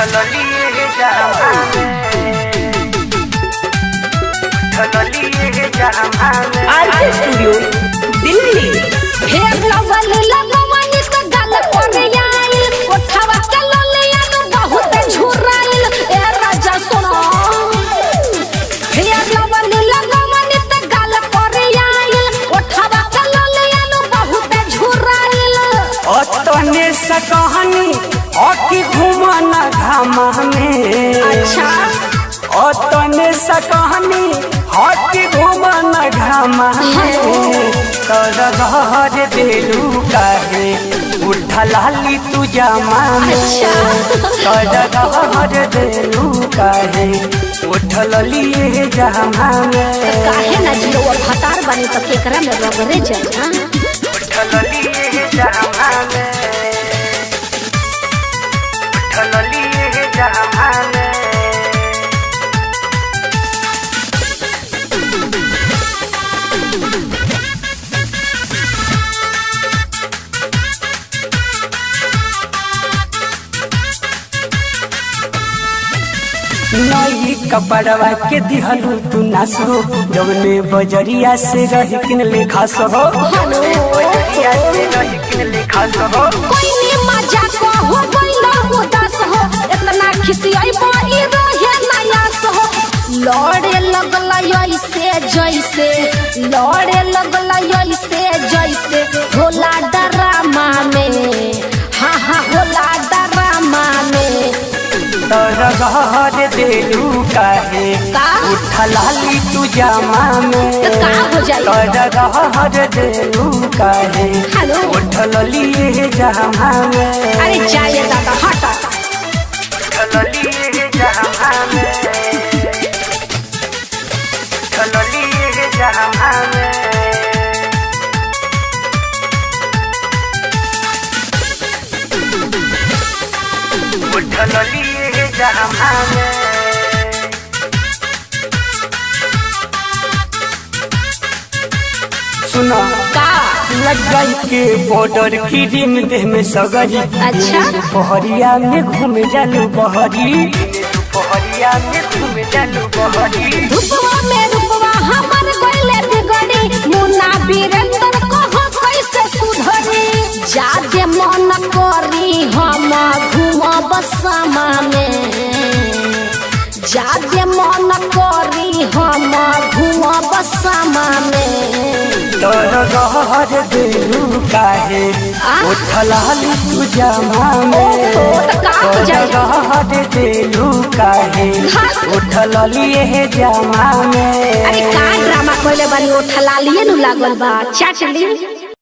उठलिए जमाने उठलिए जमाने RK studio Delhi. फेर लवल लगवानी त गल पर आइल कोठवा के ललिया न बहुत झुराइल ए राजा सुनो। फेर लवल लगवानी त गल पर आइल कोठवा के ललिया न बहुत झुराइल। अतने से कहानी आकी घुमाना घामा में। अच्छा अतने से कहानी आकी घुमाना घामा में। कर घर देलू काहे उठलाली तू जमा में। कर घर देलू काहे उठलिए जमा में। काहे ना जियो फतार बनी त केकरा में रगरे जाए ना। उठलिए जमा में उठलिए जमा में। नई कपड़वा के दिहलू तू नासो जवने बजरिया से रही किन लेखा सो। बजरिया से रही किन लेखा सो। कोई नी मजा को हो गइला उदास हो इतना खिसियाई बाई रहे नयास हो। लड़े लगला ऐसे जैसे लड़े लगला ऐसे जैसे होला डरामा में। हाँ हाँ होला डरामा में। घर देलू काहे का? उठलाली तू जमा में। तो का हो जाई? घर देलू काहे हेलो उठलिए जमा में। अरे जाए दादा हटा उठलिए जमा में उठलिए जमा में। उठलिए जमा में। सुनो का लगाई के बॉर्डर की रिम देह में सगरी। अच्छा। दोपहरिया में घूम जालू बहरी। दोपहरिया में घूम जालू बहरी। रूपवा में रूपवा हमर गइले बिगड़ी मुन्ना वीरेंद्र कहो कैसे सुधरी। जादे मन करी हम घूमब समा में। जादे मन करी हम घूमब समा में। घर देलू काहे उठलाली तू जमा में। तो का हो जाई? घर देलू काहे उठलिए जमा में। अरे का ड्रामा कोइले बानी उठला लिए नु लागल बा चाटली।